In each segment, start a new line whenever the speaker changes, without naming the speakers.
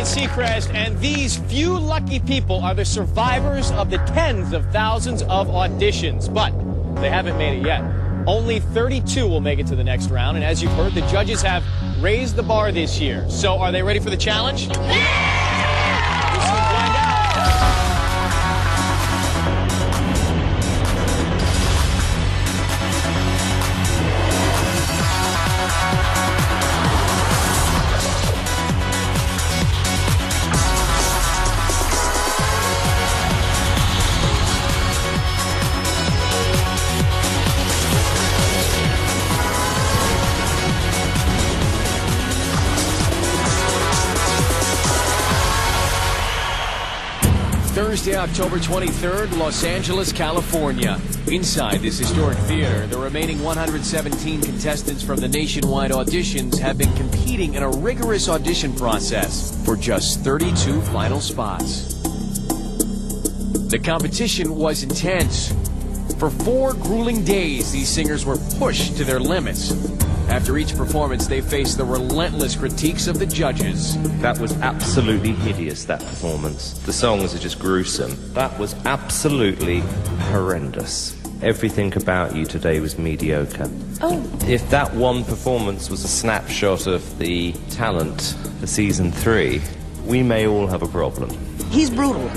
Seacrest, and these few lucky people are the survivors of the tens of thousands of auditions, but they haven't made it yet. Only 32 will make it to the next round, and as you've heard, the judges have raised the bar this year. So are they ready for the challenge? Yeah! We'll soon find out. Thursday, October 23rd, Los Angeles, California. Inside this historic theater, the remaining 117 contestants from the nationwide auditions have been competing in a rigorous audition process for just 32 final spots. The competition was intense. For 4 grueling days, these singers were pushed to their limits. After each performance, they faced the relentless critiques of the judges.
That was absolutely hideous, that performance. The songs are just gruesome. That was absolutely horrendous. Everything about you today was mediocre.
Oh.
If that one performance was a snapshot of the talent for season 3, we may all have a problem.
He's brutal.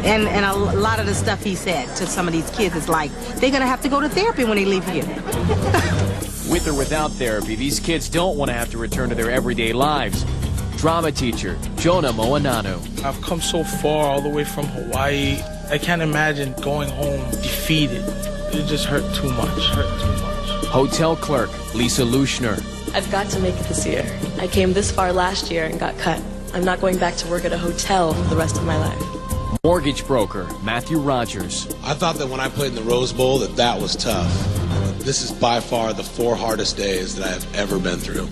And a lot of the stuff he said to some of these kids is like, they're going to have to go to therapy when they leave here.
With or without therapy, these kids don't want to have to return to their everyday lives. Drama teacher Jonah Moananu.
I've come so far, all the way from Hawaii. I can't imagine going home defeated. It just hurt too much,
Hotel clerk Lisa Lushner.
I've got to make it this year. I came this far last year and got cut. I'm not going back to work at a hotel for the rest of my life.
Mortgage broker Matthew Rogers.
I thought that when I played in the Rose Bowl that was tough. But this is by far the 4 hardest days that I have ever been through.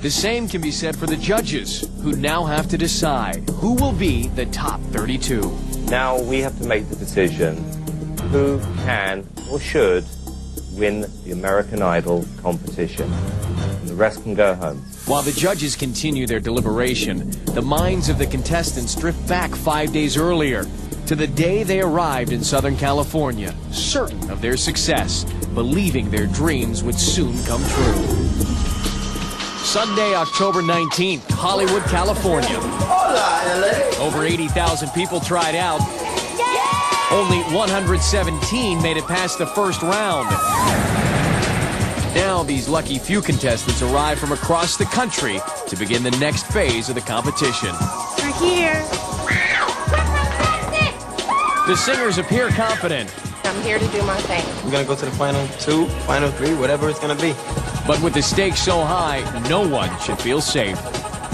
The same can be said for the judges, who now have to decide who will be the top 32.
Now we have to make the decision who can or should win the American Idol competition. And the rest can go home.
While the judges continue their deliberation, the minds of the contestants drift back 5 days earlier to the day they arrived in Southern California, certain of their success, believing their dreams would soon come true. Sunday, October 19th, Hollywood, California. Over 80,000 people tried out. Only 117 made it past the first round. Now these lucky few contestants arrive from across the country to begin the next phase of the competition.
We're here.
The singers appear confident.
I'm here to do my thing.
We're going to go to the final 2, final 3, whatever it's going to be.
But with the stakes so high, no one should feel safe.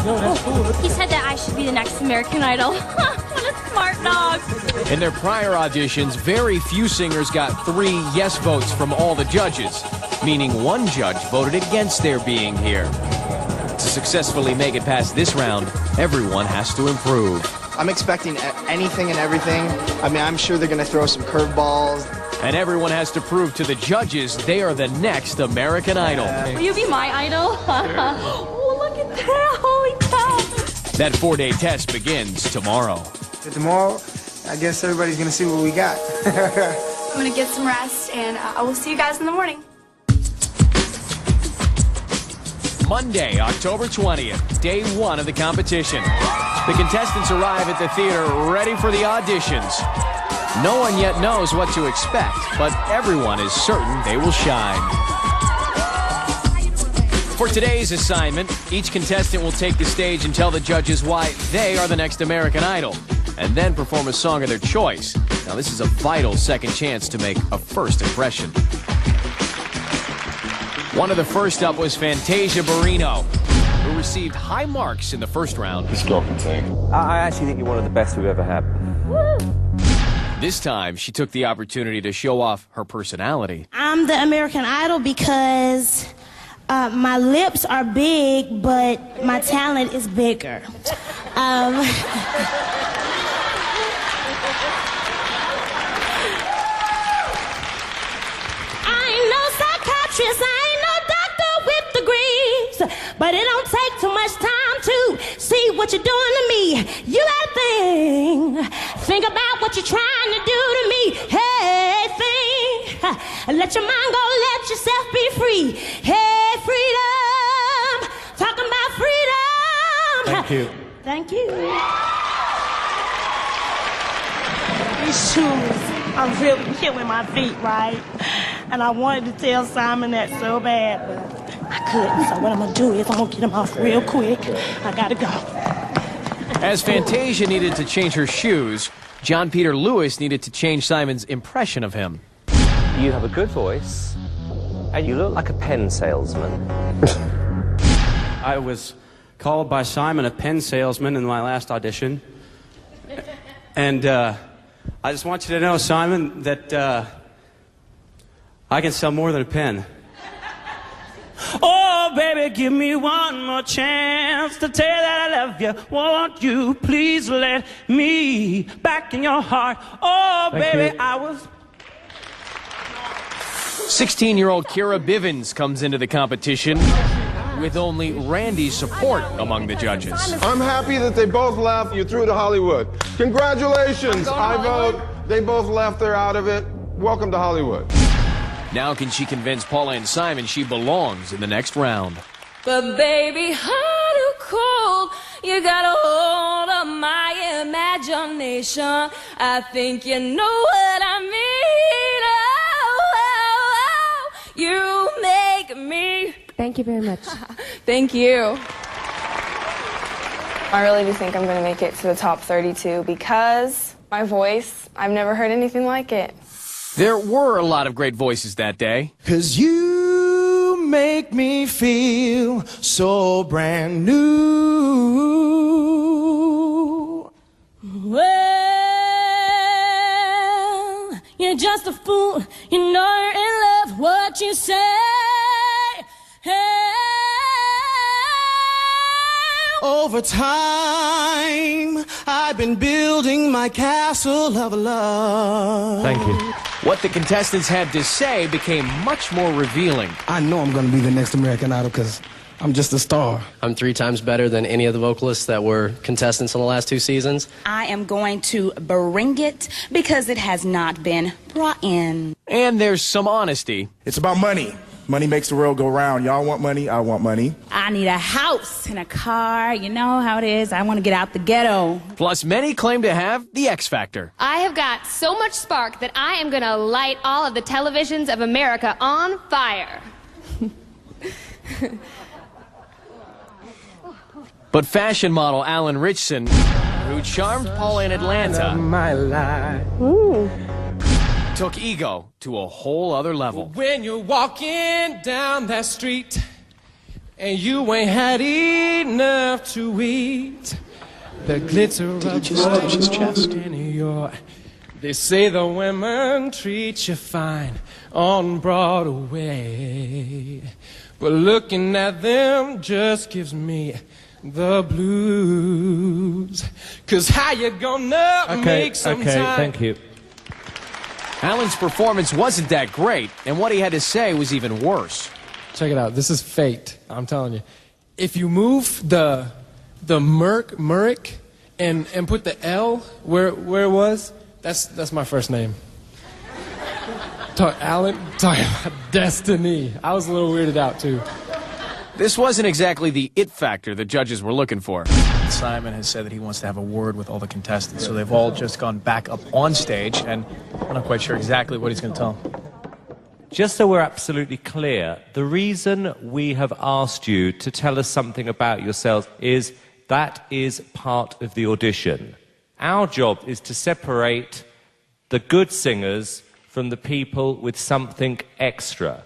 No, that's cool.
He said that I should be the next American Idol. What a smart dog.
In their prior auditions, very few singers got 3 yes votes from all the judges, meaning one judge voted against their being here. To successfully make it past this round, everyone has to improve.
I'm expecting anything and everything. I mean, I'm sure they're going to throw some curveballs.
And everyone has to prove to the judges they are the next American Idol.
Will you be my idol? Oh, look at that. Holy cow.
That 4-day test begins tomorrow.
Tomorrow, I guess everybody's going to see what we got.
I'm going to get some rest, and I will see you guys in the morning.
Monday, October 20th, day 1 of the competition. The contestants arrive at the theater ready for the auditions. No one yet knows what to expect, but everyone is certain they will shine. For today's assignment, each contestant will take the stage and tell the judges why they are the next American Idol, and then perform a song of their choice. Now, this is a vital second chance to make a first impression. One of the first up was Fantasia Barrino, who received high marks in the first round.
This girl can sing. I actually think you're one of the best we've ever had.
Woo!
This time, she took the opportunity to show off her personality.
I'm the American Idol because my lips are big, but my talent is bigger. I ain't no psychiatrist, I ain't no doctor with degrees, but it don't take too much time to see what you're doing to me. You gotta think about what you're trying to do to me. Hey, think, let your mind go, let yourself be free. Hey, freedom, talking about freedom.
Thank you.
Thank you.
These shoes are really killing my feet, right? And I wanted to tell Simon that so bad, but I couldn't. So what I'm gonna do is I'm gonna get them off real quick. I gotta go.
As Fantasia needed to change her shoes, John Peter Lewis needed to change Simon's impression of him.
You have a good voice, and you look like a pen salesman.
I was called by Simon a pen salesman in my last audition. And I just want you to know, Simon, that I can sell more than a pen. Oh, baby, give me one more chance to tell that I love you. Won't you please let me back in your heart? Oh, baby, I was...
16-year-old Kira Bivens comes into the competition with only Randy's support among the judges.
I'm happy that they both left. You're through to Hollywood. Congratulations. I vote. They both left. They're out of it. Welcome to Hollywood.
Now can she convince Paula and Simon she belongs in the next round?
But baby, hot or cold, you got a hold of my imagination. I think you know what I mean. Oh, you make me.
Thank you very much.
Thank you.
I really do think I'm going to make it to the top 32 because my voice, I've never heard anything like it.
There were a lot of great voices that day.
'Cause you make me feel so brand new.
Well, you're just a fool. You know you're in love. What you say? Hey.
Over time, I've been building my castle of love.
Thank you. What the contestants had to say became much more revealing.
I know I'm going to be the next American Idol because I'm just a star.
I'm 3 times better than any of the vocalists that were contestants in the last 2 seasons.
I am going to bring it because it has not been brought in.
And there's some honesty.
It's about money. Money makes the world go round. Y'all want money, I want money.
I need a house and a car. You know how it is. I want to get out the ghetto.
Plus, many claim to have the X Factor.
I have got so much spark that I am going to light all of the televisions of America on fire.
But fashion model Alan Richson, who charmed Paula in Atlanta,
My life.
took ego to a whole other level.
When you're walking down that street and you ain't had enough to eat, the glitter of
his chest?
in your... They say the women treat you fine on Broadway, but looking at them just gives me the blues. 'Cause how you gonna make some time?
Thank you.
Alan's performance wasn't that great, and what he had to say was even worse.
Check it out. This is fate. I'm telling you. If you move the Merrick and put the L where it was, that's my first name. Alan, talking about destiny. I was a little weirded out too.
This wasn't exactly the it factor the judges were looking for. Simon has said that he wants to have a word with all the contestants, so they've all just gone back up on stage, and I'm not quite sure exactly what he's going to tell them.
Just so we're absolutely clear, the reason we have asked you to tell us something about yourselves is that is part of the audition. Our job is to separate the good singers from the people with something extra.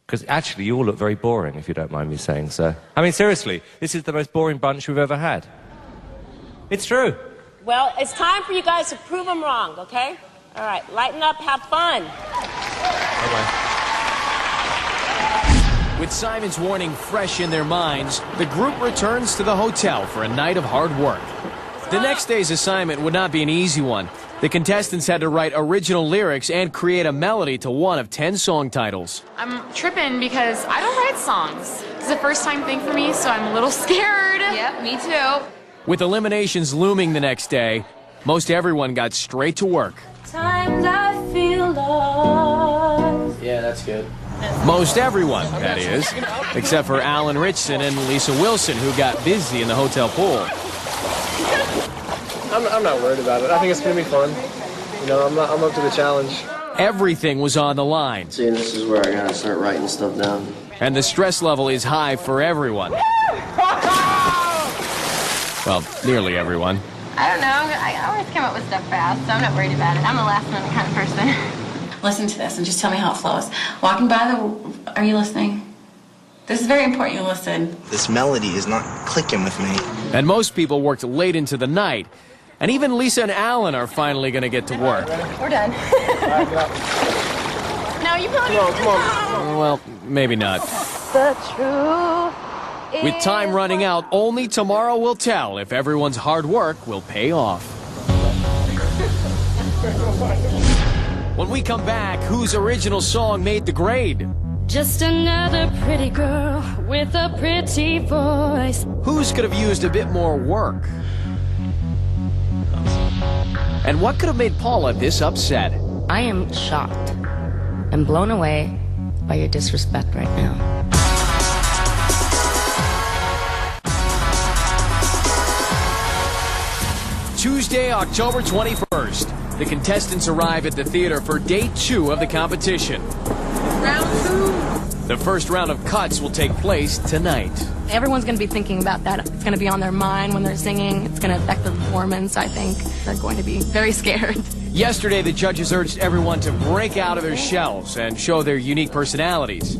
Because actually, you all look very boring, if you don't mind me saying so. I mean, seriously, this is the most boring bunch we've ever had. It's true.
Well, it's time for you guys to prove them wrong, okay? All right, lighten up, have fun.
Bye-bye. With Simon's warning fresh in their minds, the group returns to the hotel for a night of hard work. The next day's assignment would not be an easy one. The contestants had to write original lyrics and create a melody to one of 10 song titles.
I'm tripping because I don't write songs.
It's a first-time thing for me, so I'm a little scared.
Yep, me too.
With eliminations looming the next day, most everyone got straight to work.
Times I feel lost.
Yeah, that's good.
Most everyone, that is, except for Alan Richson and Lisa Wilson, who got busy in the hotel pool.
I'm not worried about it. I think it's going to be fun. You know, I'm up to the challenge.
Everything was on the line.
See, this is where I got to start writing stuff down.
And the stress level is high for everyone. Well, nearly everyone.
I don't know. I always come up with stuff fast, so I'm not worried about it. I'm a last-minute kind of person.
Listen to this and just tell me how it flows. Walking by the... Are you listening? This is very important you listen.
This melody is not clicking with me.
And most people worked late into the night. And even Lisa and Alan are finally going to get to work.
We're done. No, you probably...
Come on.
Well, maybe not.
The truth.
With time running out, only tomorrow will tell if everyone's hard work will pay off. When we come back, whose original song made the grade?
Just another pretty girl with a pretty voice.
Whose could have used a bit more work? And what could have made Paula this upset?
I am shocked and blown away by your disrespect right now.
Tuesday, October 21st. The contestants arrive at the theater for day 2 of the competition.
Round 2.
The first round of cuts will take place tonight.
Everyone's going to be thinking about that. It's going to be on their mind when they're singing. It's going to affect the performance, I think. They're going to be very scared.
Yesterday, the judges urged everyone to break out of their shells and show their unique personalities.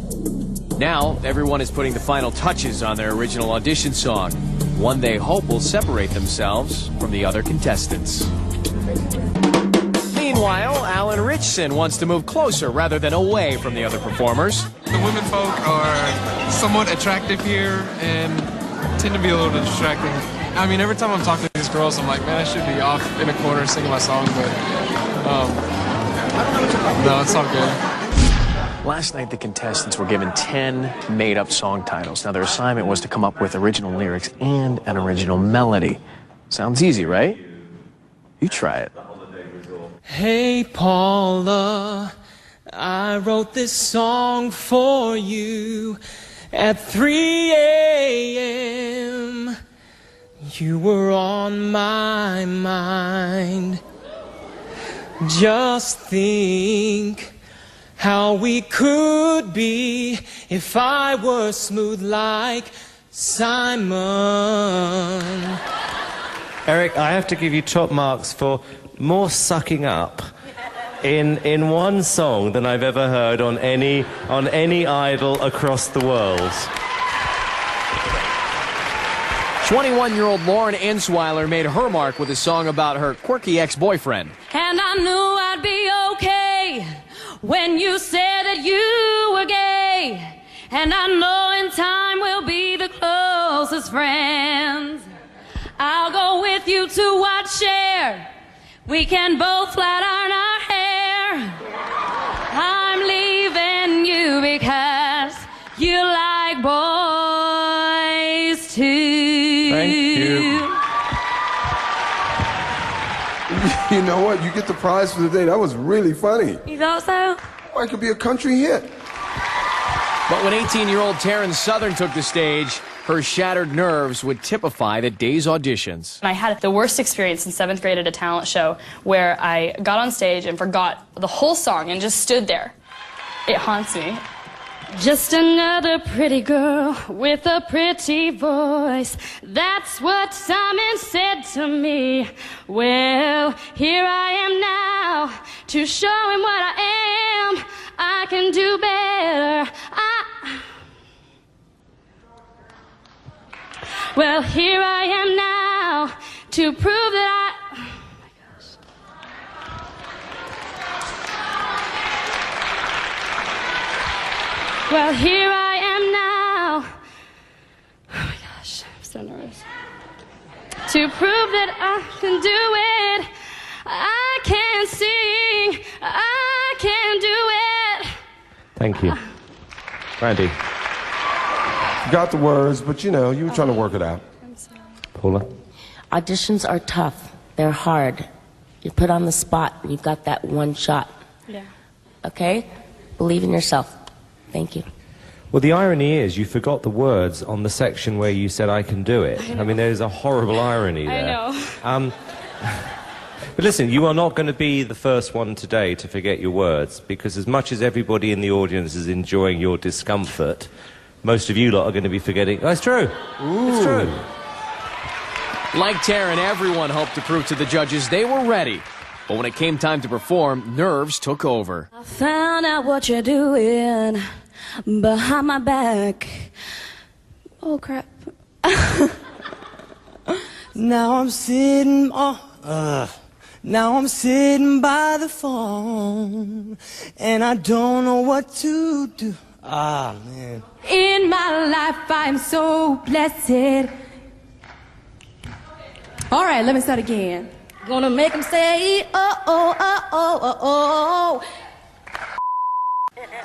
Now, everyone is putting the final touches on their original audition song, one they hope will separate themselves from the other contestants. Meanwhile, Alan Richson wants to move closer rather than away from the other performers.
The women folk are somewhat attractive here and tend to be a little bit distracting. I mean, every time I'm talking to these girls, I'm like, man, I should be off in a corner singing my song, but no, it's all good.
Last night, the contestants were given 10 made-up song titles. Now, their assignment was to come up with original lyrics and an original melody. Sounds easy, right? You try it.
Hey, Paula, I wrote this song for you at 3 a.m. You were on my mind. Just think how we could be if I were smooth like Simon.
Eric, I have to give you top marks for more sucking up in one song than I've ever heard on any idol across the world.
21-year-old Lauren Ensweiler made her mark with a song about her quirky ex-boyfriend.
And I knew I'd be okay when you said that you were gay. And I know in time we'll be the closest friends. I'll go with you to watch share. We can both flat iron our hair. I'm leaving you because you like boys too.
Thank you.
You know what? You get the prize for the day. That was really funny.
You thought so?
Or it could be a country hit.
But when 18-year-old Taryn Southern took the stage, her shattered nerves would typify the day's auditions.
I had the worst experience in 7th grade at a talent show where I got on stage and forgot the whole song and just stood there. It haunts me.
Just another pretty girl with a pretty voice. That's what Simon said to me. Well, here I am now to show him what I am. I can do better. Well, here I am now to prove that oh my gosh. Well, here I am now. Oh my gosh, I'm so nervous. To prove that I can do it. I can sing. I can do it.
Thank you. Randy.
Got the words, but you know, you were trying to work it out.
Paula?
Auditions are tough. They're hard. You're put on the spot, and you've got that one shot.
Yeah.
Okay? Believe in yourself. Thank you.
Well, the irony is you forgot the words on the section where you said, I can do it. I mean, there's a horrible irony there.
I know.
But listen, you are not going to be the first one today to forget your words, because as much as everybody in the audience is enjoying your discomfort, most of you lot are going to be forgetting. Oh, it's true.
Ooh.
It's true.
Like Taryn, everyone hoped to prove to the judges they were ready. But when it came time to perform, nerves took over.
I found out what you're doing behind my back. Oh, crap.
Now I'm sitting now I'm sitting by the phone, and I don't know what to do. Ah, man.
In my life, I'm so blessed. All right, let me start again. Gonna make them say, oh, oh, oh, oh, oh, oh.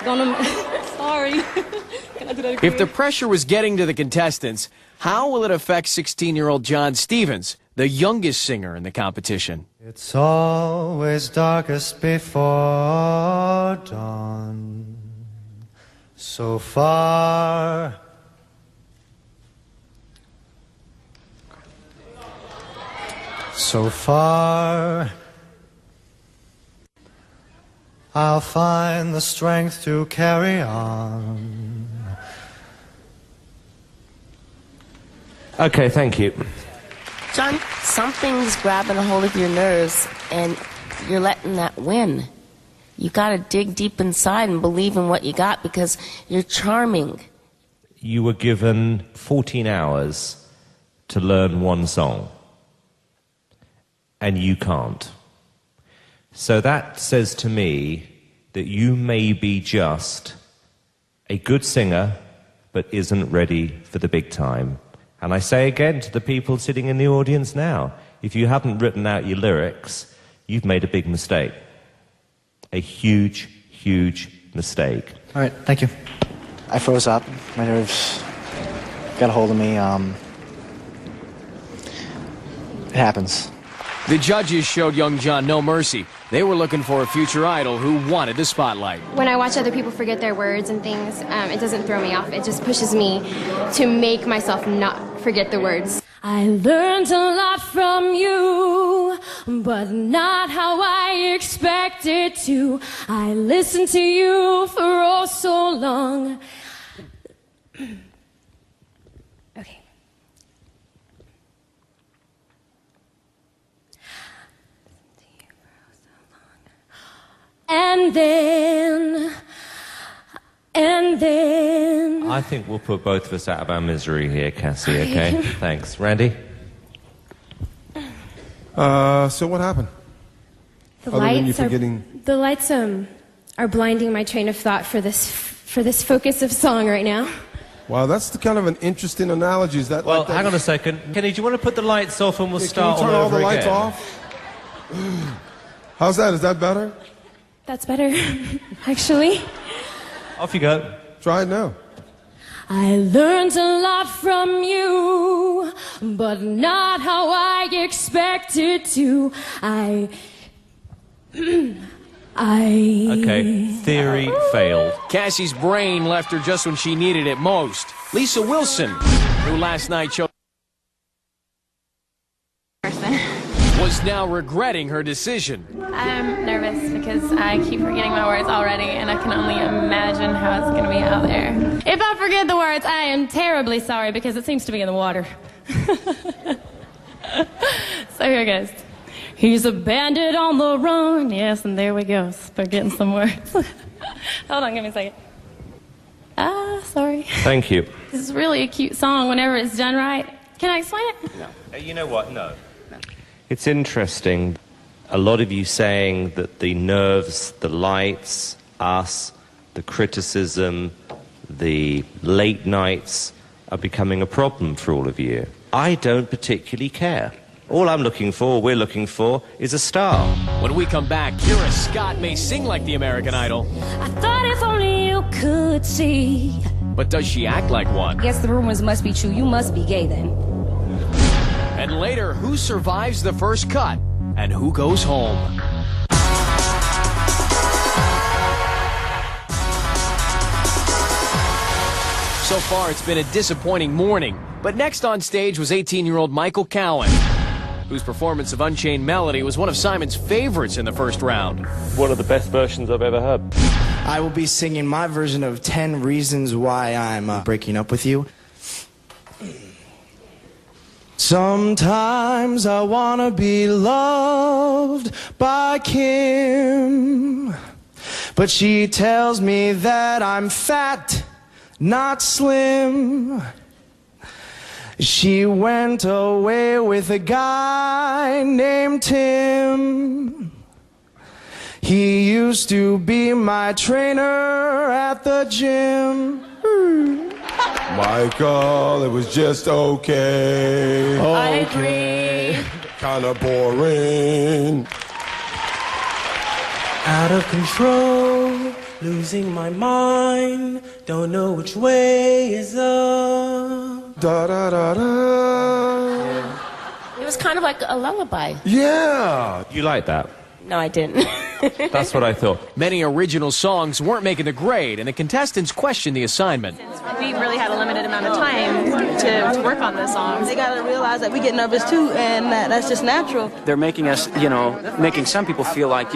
Gonna, sorry. Can I do that again?
If the pressure was getting to the contestants, how will it affect 16-year-old John Stevens, the youngest singer in the competition?
It's always darkest before dawn. So far. So far. I'll find the strength to carry on.
Okay, thank you.
John, something's grabbing a hold of your nerves, and you're letting that win. You got to dig deep inside and believe in what you got, because you're charming.
You were given 14 hours to learn one song, and you can't. So that says to me that you may be just a good singer, but isn't ready for the big time. And I say again to the people sitting in the audience now, if you haven't written out your lyrics, you've made a big mistake. A huge, huge mistake.
All right, thank you. I froze up. My nerves got a hold of me. It happens.
The judges showed young John no mercy. They were looking for a future idol who wanted the spotlight.
When I watch other people forget their words and things, it doesn't throw me off. It just pushes me to make myself not forget the words.
I learned a lot from you, but not how I expected to. I listened to you for oh so long. Okay. And then...
I think we'll put both of us out of our misery here, Cassie, okay? Thanks. Randy?
So what happened?
The
Other than you
lights
forgetting...
The lights are blinding my train of thought for this focus of song right now.
Wow, that's the kind of an interesting analogy. Is that
Well,
like that?
hang on a second. Kenny, do you want to put the lights off and we'll
Yeah,
start
can you turn all the lights
again?
off? How's that? Is that better?
That's better, actually.
Off you go.
Try it now.
I learned a lot from you, but not how I expected to.
Okay, theory failed.
Cassie's brain left her just when she needed it most. Lisa Wilson, who last night chose... was now regretting her decision.
I'm nervous because I keep forgetting my words already, and I can only imagine how it's going to be out there. If I forget the words, I am terribly sorry because it seems to be in the water. So here goes. He's a bandit on the run. Yes, and there we go. Forgetting some words. Hold on, give me a second. Sorry.
Thank you.
This is really a cute song whenever it's done right. Can I explain it?
No. You know what? No. It's interesting, a lot of you saying that the nerves, the lights, us, the criticism, the late nights are becoming a problem for all of you. I don't particularly care. All we're looking for, is a star.
When we come back, Kira Scott may sing like the American Idol.
I thought if only you could see
But does she act like one?
Guess the rumors must be true. You must be gay then.
And later, who survives the first cut and who goes home? So far, it's been a disappointing morning. But next on stage was 18-year-old Michael Cowan, whose performance of Unchained Melody was one of Simon's favorites in the first round.
One of the best versions I've ever heard.
I will be singing my version of 10 Reasons Why I'm Breaking Up With You. Sometimes I wanna be loved by Kim, but she tells me that I'm fat, not slim. She went away with a guy named Tim. He used to be my trainer at the gym.
Michael, it was just okay.
I agree.
Kinda boring.
Out of control, losing my mind, don't know which way is up.
Da da da da.
It was kind of like a lullaby.
Yeah.
You like that?
No, I didn't.
That's what I thought.
Many original songs weren't making the grade, and the contestants questioned the assignment.
We really had a limited amount of time to work on the songs.
They got to realize that we get nervous too, and that's just natural.
They're making us, making some people feel like,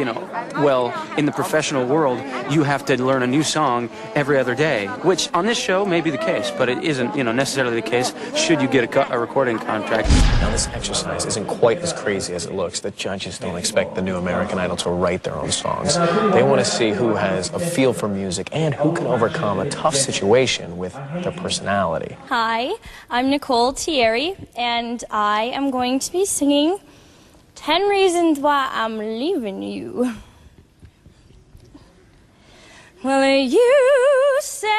well, in the professional world, you have to learn a new song every other day, which on this show may be the case, but it isn't, necessarily the case should you get a recording contract.
Now, this exercise isn't quite as crazy as it looks. The judges don't expect the new American Idol to write their own songs. They want to see who has a feel for music and who can overcome a tough situation with their personality.
Hi, I'm Nicole Thierry, and I am going to be singing 10 Reasons Why I'm Leaving You. Well, you said,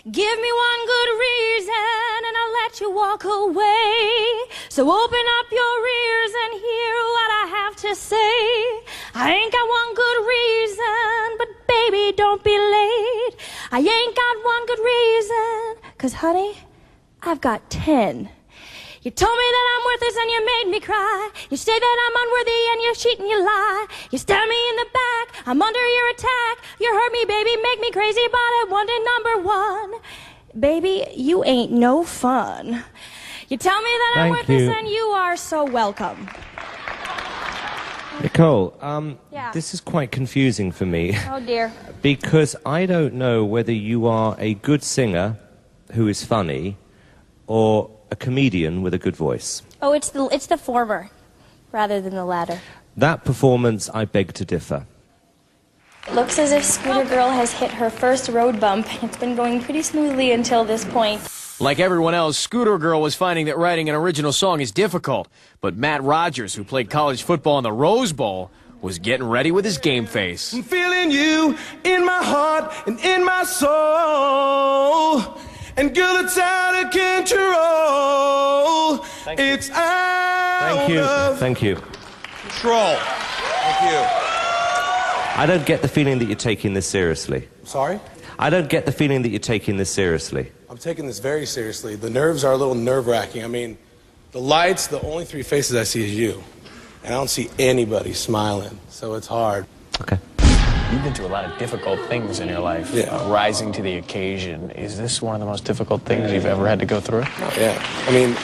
give me one good reason and I'll let you walk away. So open up your ears and hear what I have to say. I ain't got one good reason, but baby, don't be late. I ain't got one good reason, 'cause honey, I've got 10. You told me that I'm worthless and you made me cry. You say that I'm unworthy and you cheat and you lie. You stab me in the back, I'm under your attack. You hurt me, baby, make me crazy, but I wanted number one. Baby, you ain't no fun. You tell me that I'm worthless and you are so welcome.
Nicole,
Yeah.
this is quite confusing for me.
Oh dear.
Because I don't know whether you are a good singer who is funny or a comedian with a good voice.
Oh, it's the former rather than the latter.
That performance, I beg to differ.
It looks as if Scooter Girl has hit her first road bump. It's been going pretty smoothly until this point.
Like everyone else, Scooter Girl was finding that writing an original song is difficult. But Matt Rogers, who played college football in the Rose Bowl, was getting ready with his game face.
I'm feeling you in my heart and in my soul. And girl, it's out of control. It's out of
Thank you.
Control. Thank you.
I don't get the feeling that you're taking this seriously.
Sorry?
I don't get the feeling that you're taking this seriously.
I'm taking this very seriously. The nerves are a little nerve-wracking. I mean, the lights, the only three faces I see is you. And I don't see anybody smiling, so it's hard.
Okay.
You've been through a lot of difficult things in your life.
Yeah.
Rising to the occasion. Is this one of the most difficult things you've ever had to go through?
Oh, yeah. I mean,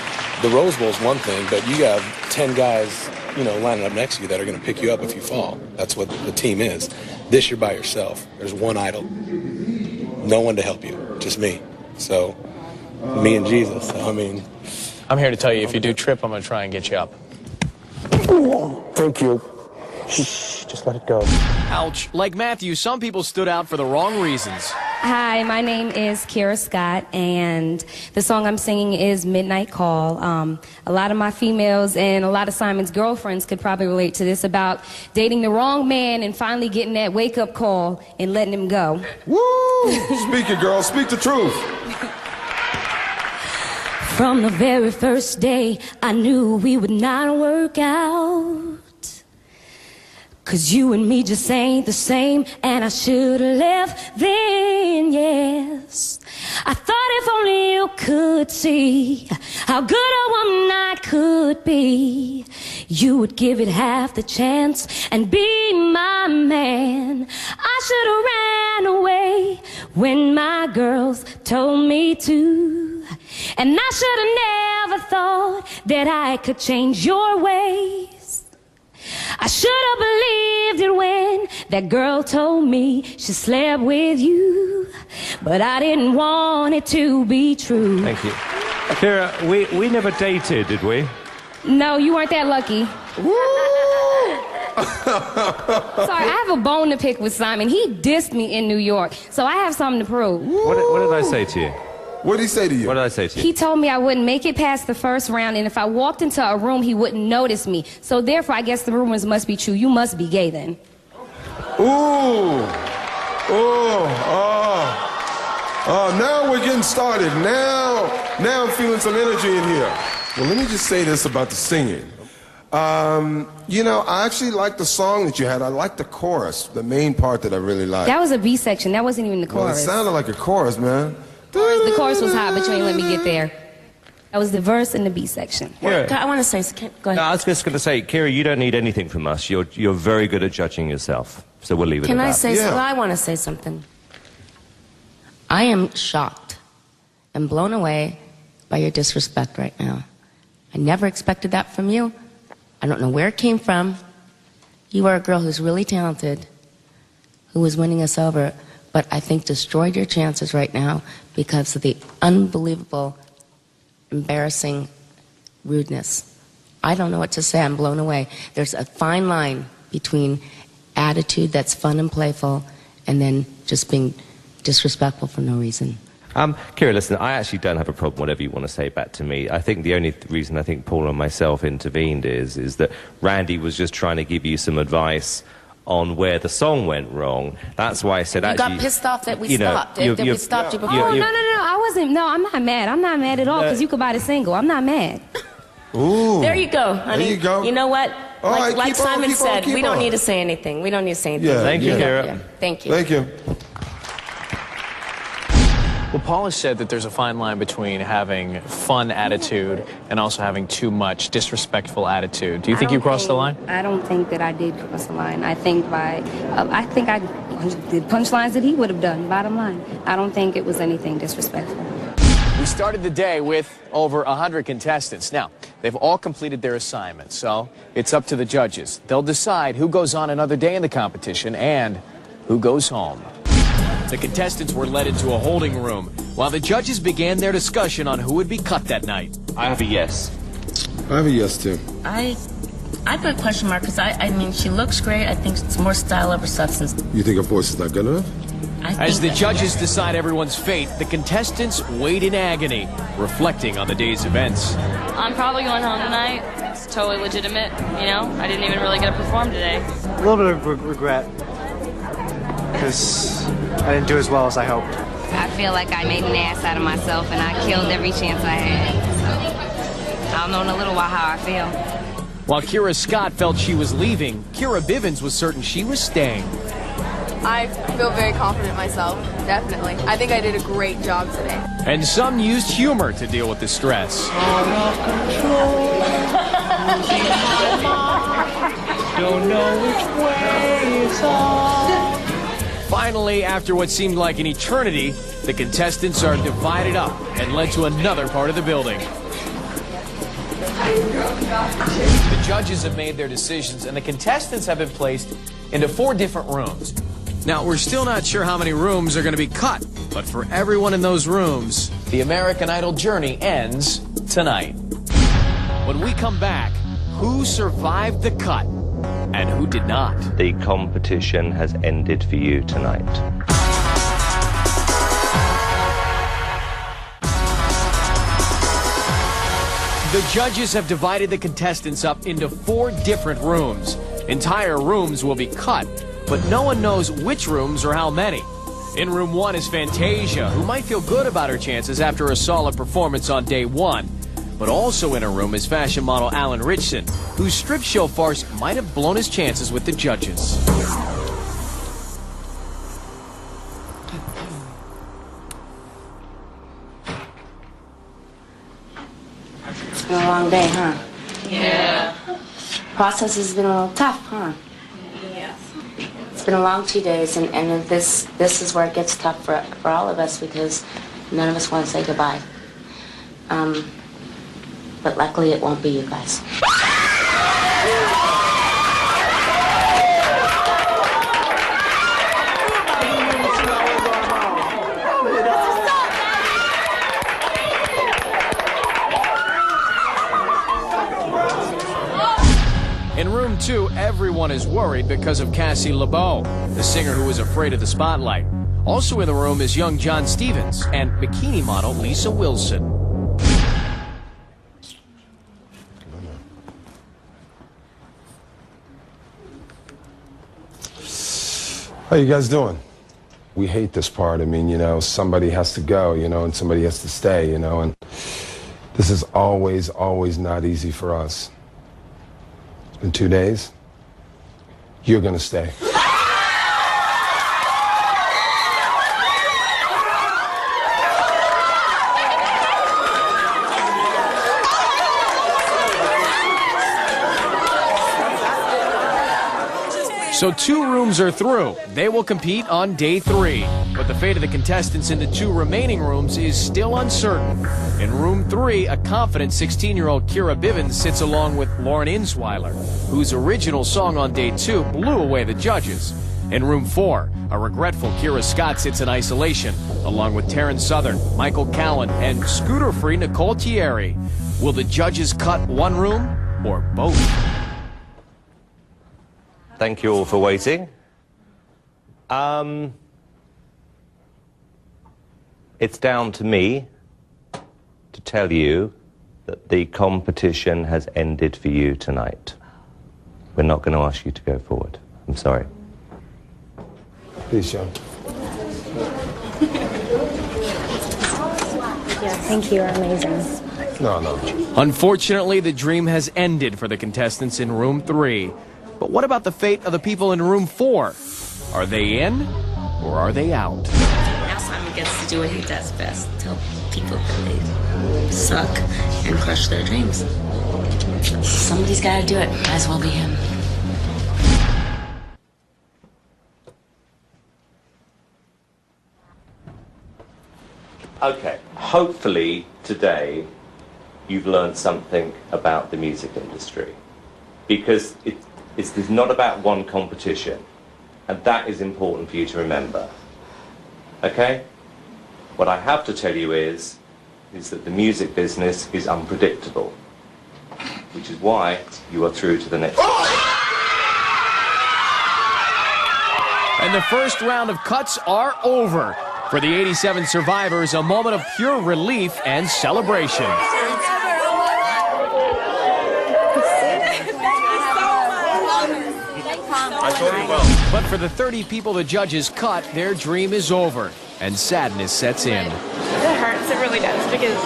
the Rose Bowl's one thing, but you got 10 guys, lining up next to you that are going to pick you up if you fall. That's what the team is. This, you're by yourself. There's one idol. No one to help you. Just me. So, me and Jesus. I mean...
I'm here to tell you, if you do trip, I'm going to try and get you up.
Thank you. Shh, just let it go.
Ouch. Like Matthew, some people stood out for the wrong reasons.
Hi, my name is Kira Scott, and the song I'm singing is Midnight Call. A lot of my females and a lot of Simon's girlfriends could probably relate to this, about dating the wrong man and finally getting that wake-up call and letting him go.
Woo! Speak it, girl. Speak the truth.
From the very first day, I knew we would not work out.
'Cause you and me just ain't the same, and I should've left then, yes. I thought if only you could see how good a woman I could be, you would give it half the chance and be my man. I should've ran away when my girls told me to, and I should've never thought that I could change your ways. I should have believed it when that girl told me she slept with you, but I didn't want it to be true.
Thank you. Kira, we never dated, did we?
No, you weren't that lucky. Sorry, I have a bone to pick with Simon. He dissed me in New York, so I have something to prove.
What did I say to you?
What did he say to you?
What did I say to you?
He told me I wouldn't make it past the first round, and if I walked into a room, he wouldn't notice me. So therefore, I guess the rumors must be true. You must be gay then.
Ooh. Now we're getting started. Now I'm feeling some energy in here. Well, let me just say this about the singing. You know, I actually like the song that you had. I like the chorus, the main part that I really liked.
That was a B section. That wasn't even the chorus.
Well, it sounded like a chorus, man.
The chorus was hot, but you ain't let me get there. That was the verse in the B section.
Well, I want to say, go ahead.
No, I was just going to say, Kira, you don't need anything from us. You're very good at judging yourself. So we'll leave it at that.
Can I say something? I want to say something. I am shocked and blown away by your disrespect right now. I never expected that from you. I don't know where it came from. You are a girl who's really talented, who was winning us over, but I think destroyed your chances right now because of the unbelievable, embarrassing rudeness. I don't know what to say. I'm blown away. There's a fine line between attitude that's fun and playful and then just being disrespectful for no reason.
Kira, listen, I actually don't have a problem, whatever you want to say back to me. I think the only reason I think Paul and myself intervened is that Randy was just trying to give you some advice on where the song went wrong. That's why I said
you got pissed off that we stopped. That we stopped you before.
Oh, no, I wasn't. No, I'm not mad. I'm not mad at all because you could buy the single. I'm not mad.
Ooh.
There you go, honey.
There you go.
You know what? Like Simon said, we don't
on.
need to say anything. We don't need to say anything.
Yeah,
Thank you, Kira.
Yeah. Thank you.
Thank you.
Well, Paul has said that there's a fine line between having fun attitude and also having too much disrespectful attitude. Do you think you crossed the line?
I don't think that I did cross the line. I think I did punchlines that he would have done, bottom line. I don't think it was anything disrespectful.
We started the day with over 100 contestants. Now, they've all completed their assignments, so it's up to the judges. They'll decide who goes on another day in the competition and who goes home. The contestants were led into a holding room while the judges began their discussion on who would be cut that night.
I have a yes.
I have a yes, too.
I put a question mark because, I mean, she looks great. I think it's more style over substance.
You think her voice is not good enough?
As the judges decide everyone's fate, the contestants wait in agony, reflecting on the day's events.
I'm probably going home tonight. It's totally legitimate, you know? I didn't even really get to perform today.
A little bit of regret. Because I didn't do as well as I hoped.
I feel like I made an ass out of myself and I killed every chance I had. So I'll know in a little while how I feel.
While Kira Scott felt she was leaving, Kira Bivens was certain she was staying.
I feel very confident in myself, definitely. I think I did a great job today.
And some used humor to deal with the stress.
Don't know which way is on.
Finally, after what seemed like an eternity, the contestants are divided up and led to another part of the building. The judges have made their decisions, and the contestants have been placed into 4 different rooms. Now, we're still not sure how many rooms are going to be cut, but for everyone in those rooms, the American Idol journey ends tonight. When we come back, who survived the cut and who did not?
The competition has ended for you tonight.
The judges have divided the contestants up into 4 different rooms. Entire rooms will be cut, but no one knows which rooms or how many. In room 1 is Fantasia, who might feel good about her chances after a solid performance on day 1. But also in a room is fashion model Alan Ritchson, whose strip show farce might have blown his chances with the judges.
It's been a long day, huh?
Yeah.
Process has been a little tough, huh?
Yes.
It's been a long 2 days, and this is where it gets tough for all of us because none of us want to say goodbye. But luckily it won't be you guys.
In room 2, everyone is worried because of Cassie LeBeau, the singer who is afraid of the spotlight. Also in the room is young John Stevens and bikini model Lisa Wilson.
How you guys doing? We hate this part. I mean, you know, somebody has to go, you know, and somebody has to stay, you know, and this is always, always not easy for us. It's been 2 days. You're gonna stay.
So 2 rooms are through. They will compete on day 3. But the fate of the contestants in the 2 remaining rooms is still uncertain. In room 3, a confident 16-year-old Kira Bivens sits along with Lauren Insweiler, whose original song on day 2 blew away the judges. In room 4, a regretful Kira Scott sits in isolation, along with Taryn Southern, Michael Cowan, and scooter-free Nicole Thierry. Will the judges cut one room or both?
Thank you all for waiting. It's down to me to tell you that the competition has ended for you tonight. We're not going to ask you to go forward. I'm sorry.
Please, John.
Yeah, thank you. You're amazing.
No.
Unfortunately, the dream has ended for the contestants in room 3. But what about the fate of the people in room 4? Are they in or are they out?
Now Simon gets to do what he does best. Tell people that they suck and crush their dreams. Somebody's got to do it. Might as well be him.
Okay, hopefully today you've learned something about the music industry. Because it's not about one competition, and that is important for you to remember. Okay? What I have to tell you is that the music business is unpredictable, which is why you are through to the next.
And the first round of cuts are over. For the 87 survivors, a moment of pure relief and celebration. But for the 30 people the judges cut, their dream is over, and sadness sets in.
It hurts, it really does, because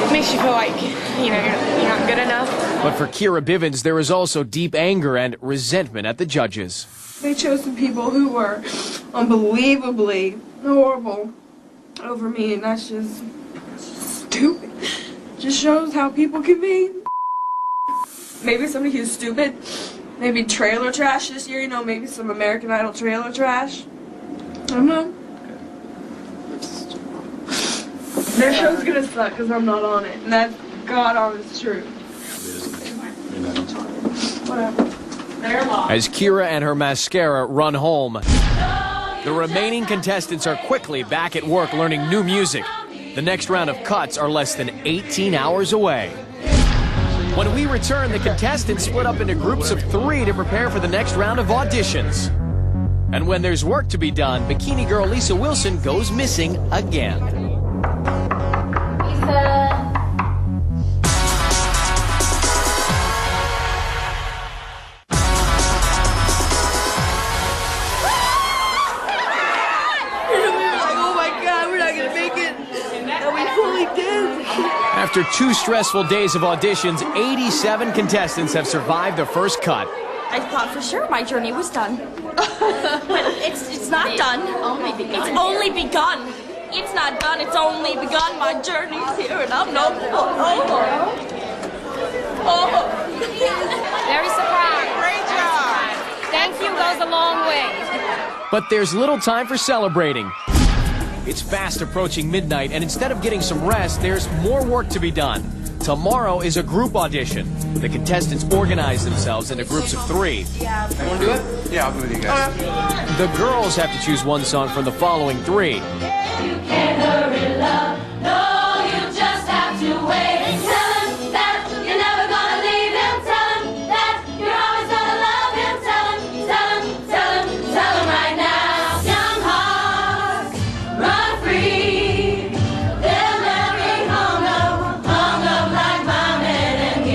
it makes you feel like, you know, you're not good enough.
But for Kira Bivens, there is also deep anger and resentment at the judges.
They chose some people who were unbelievably horrible over me, and that's just stupid. Just shows how people can be. Maybe somebody who's stupid. Maybe trailer trash this year, you know, maybe some American Idol trailer trash. I don't know. Their show's gonna suck because I'm not on it, and that's God honest truth. Whatever.
As Kira and her mascara run home, the remaining contestants are quickly back at work learning new music. The next round of cuts are less than 18 hours away. When we return, the contestants split up into groups of 3 to prepare for the next round of auditions. And when there's work to be done, bikini girl Lisa Wilson goes missing again.
Oh my God, we're not gonna make it. And we fully
After 2 stressful days of auditions, 87 contestants have survived the first cut.
I thought for sure my journey was done. But it's not done. It's only begun. It's not done, it's only begun. My journey's here and I'm no
Very surprised. Great job. Thank you goes a long way.
But there's little time for celebrating. It's fast approaching midnight, and instead of getting some rest, there's more work to be done. Tomorrow is a group audition. The contestants organize themselves into groups of 3.
Yeah. You want to do it? Yeah, I'll go with you guys.
The girls have to choose one song from the following 3.
You can't hurry love, no, you just have to wait. Tell him that you're never gonna leave him. Tell him that you're always gonna love him. Tell him right now. Young hearts, run free. They'll never be hung up like my man and me.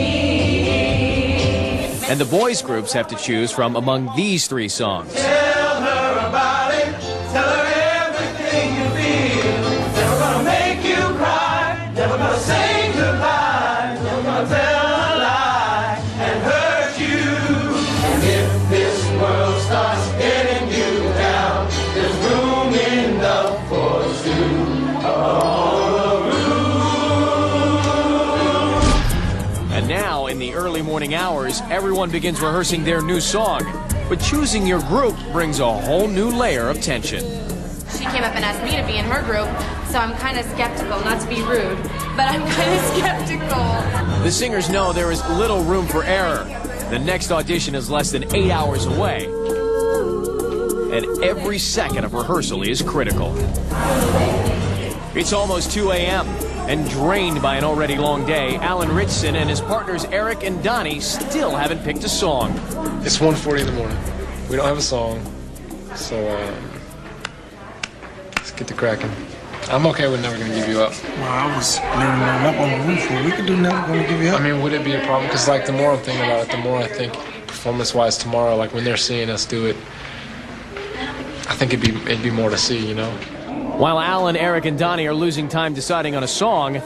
And the boys' groups have to choose from among these 3 songs.
Tell her about it. Tell her everything you feel. Never gonna make you cry. Never gonna say goodbye. Never gonna tell a lie and hurt you. And if this world starts getting you down, there's room enough for 2 all around.
And now, in the early morning hours, everyone begins rehearsing their new song. But choosing your group brings a whole new layer of tension.
She came up and asked me to be in her group, so I'm kind of skeptical, not to be rude, but I'm kind of skeptical.
The singers know there is little room for error. The next audition is less than 8 hours away. And every second of rehearsal is critical. It's almost 2 a.m. and drained by an already long day, Alan Richson and his partners Eric and Donnie still haven't picked a song.
It's 1:40 in the morning. We don't have a song, so let's get to cracking. I'm okay with Never Gonna Give You Up.
Well, I was living up on the roof. We could do Never Gonna Give You Up.
I mean, would it be a problem? Because like the more I'm thinking about it, the more I think performance-wise tomorrow, like when they're seeing us do it, I think it'd be more to see, you know.
While Alan, Eric, and Donnie are losing time deciding on a song,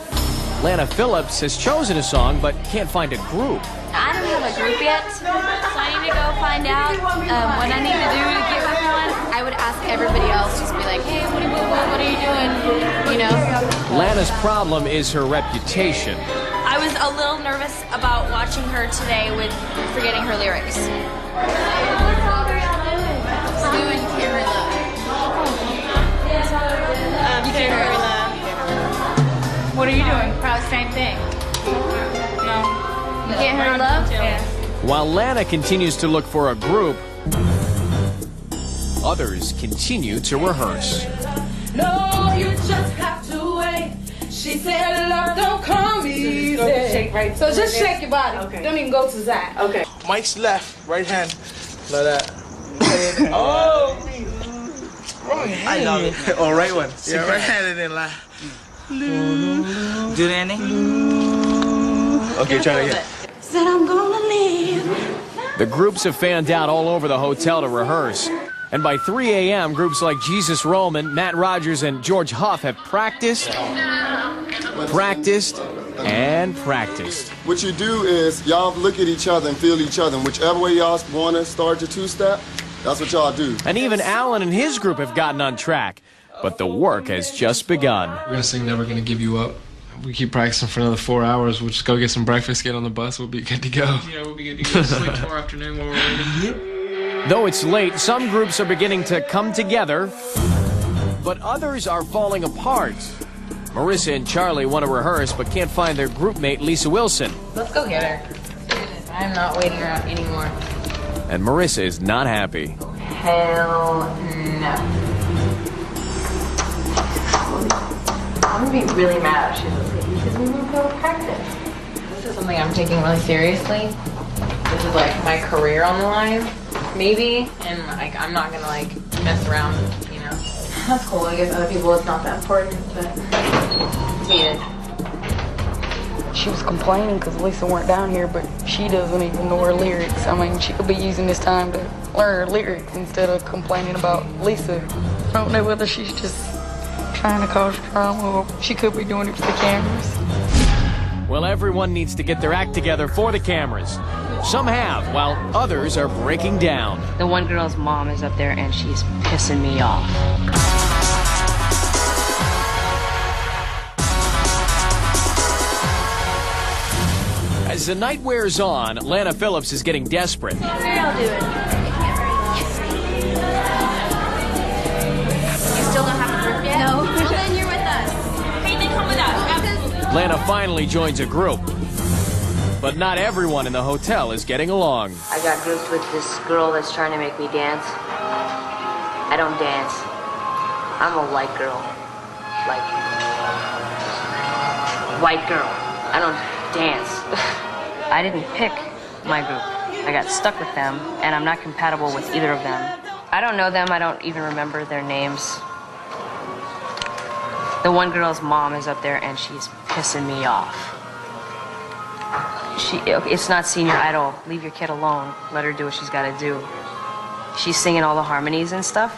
Lana Phillips has chosen a song but can't find a group.
I don't have a group yet, so I need to go find out what I need to do to get with one. I would ask everybody else, just be like, hey, what are you doing? You know?
Lana's problem is her reputation.
I was a little nervous about watching her today with forgetting her lyrics.
What are you doing? Probably same thing. No.
You can't hurry love?
Yeah.
While Lana continues to look for a group, others continue to rehearse.
No, you just have to wait. She said, love don't come easy.
So just shake right. So just shake your body.
Okay.
Don't even go to Zach.
Okay. Mike's left, right hand. Like that. Oh! Wrong hand. I love it. Oh, right one. Yeah, right handed in line. Do the ending? Okay, try it again.
Said I'm gonna leave.
The groups have fanned out all over the hotel to rehearse. And by 3 a.m., groups like Jesus Roman, Matt Rogers, and George Huff have practiced, and practiced.
What you do is y'all look at each other and feel each other. And whichever way y'all want to start your 2-step, that's what y'all do.
And even Alan and his group have gotten on track. But the work has just begun.
We're going to sing Never Gonna Give You Up. We keep practicing for another 4 hours. We'll just go get some breakfast, get on the bus. We'll be good to go.
Yeah, we'll be good to go. Sleep tomorrow afternoon while we're waiting.
Though it's late, some groups are beginning to come together, but others are falling apart. Marissa and Charlie want to rehearse, but can't find their group mate, Lisa Wilson.
Let's go get her. I'm not waiting around anymore.
And Marissa is not happy.
Hell no. I'm gonna be really mad if she doesn't leave because we won't go practice. This is something I'm taking really seriously. This is like my career on the line, maybe, and like I'm not gonna like mess around, you know. That's cool. I guess other people it's not that important, but it's needed.
She was complaining because Lisa weren't down here, but she doesn't even know her lyrics. I mean, she could be using this time to learn her lyrics instead of complaining about Lisa. I don't know whether she's just trying to cause drama, or she could be doing it for the cameras.
Well, everyone needs to get their act together for the cameras. Some have, while others are breaking down.
The one girl's mom is up there and she's pissing me off.
As the night wears on, Lana Phillips is getting desperate.
I'll do it. You still don't have a group yet? No. Well, then you're with us. Hey, then come with us.
Lana finally joins a group. But not everyone in the hotel is getting along.
I got grouped with this girl that's trying to make me dance. I don't dance. I'm a white girl. Like, white girl. I don't dance. I didn't pick my group. I got stuck with them, and I'm not compatible with either of them. I don't know them. I don't even remember their names. The one girl's mom is up there, and she's pissing me off. It's not Senior Idol. Leave your kid alone. Let her do what she's got to do. She's singing all the harmonies and stuff,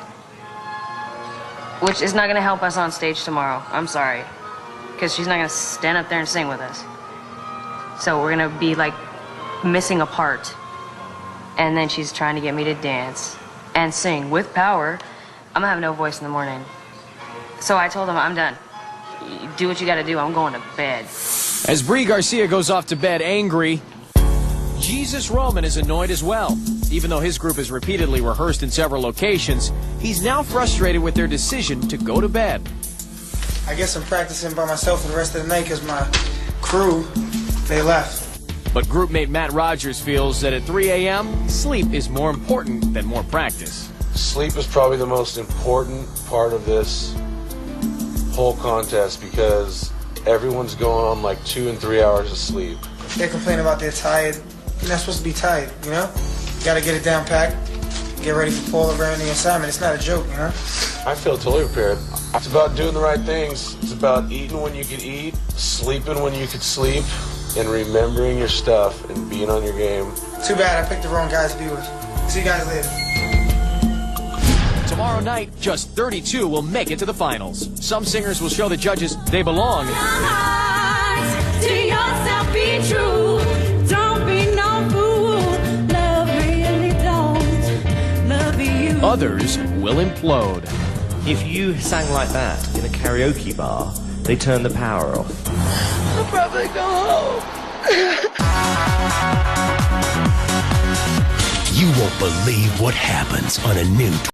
which is not going to help us on stage tomorrow. I'm sorry, because she's not going to stand up there and sing with us. So we're going to be like missing a part. And then she's trying to get me to dance and sing with power. I'm going to have no voice in the morning. So I told him, I'm done. You do what you got to do. I'm going to bed.
As Brie Garcia goes off to bed angry, Jesus Roman is annoyed as well. Even though his group has repeatedly rehearsed in several locations, he's now frustrated with their decision to go to bed.
I guess I'm practicing by myself for the rest of the night because my crew, they left.
But group mate Matt Rogers feels that at 3 a.m., sleep is more important than more practice.
Sleep is probably the most important part of this whole contest because everyone's going on like 2 and 3 hours of sleep.
They complain about they're tired. You're not supposed to be tired, you know? You gotta get it down packed, get ready for Paul around the assignment. It's not a joke, you know?
I feel totally prepared. It's about doing the right things. It's about eating when you could eat, sleeping when you could sleep, and remembering your stuff and being on your game.
Too bad I picked the wrong guys to be with. See you guys later.
Tomorrow night, just 32 will make it to the finals. Some singers will show the judges they belong.
To yourself be true. Don't be no fool. Love really don't love you.
Others will implode.
If you sang like that in a karaoke bar, they turn the power off.
I'll probably go home.
You won't believe what happens on a new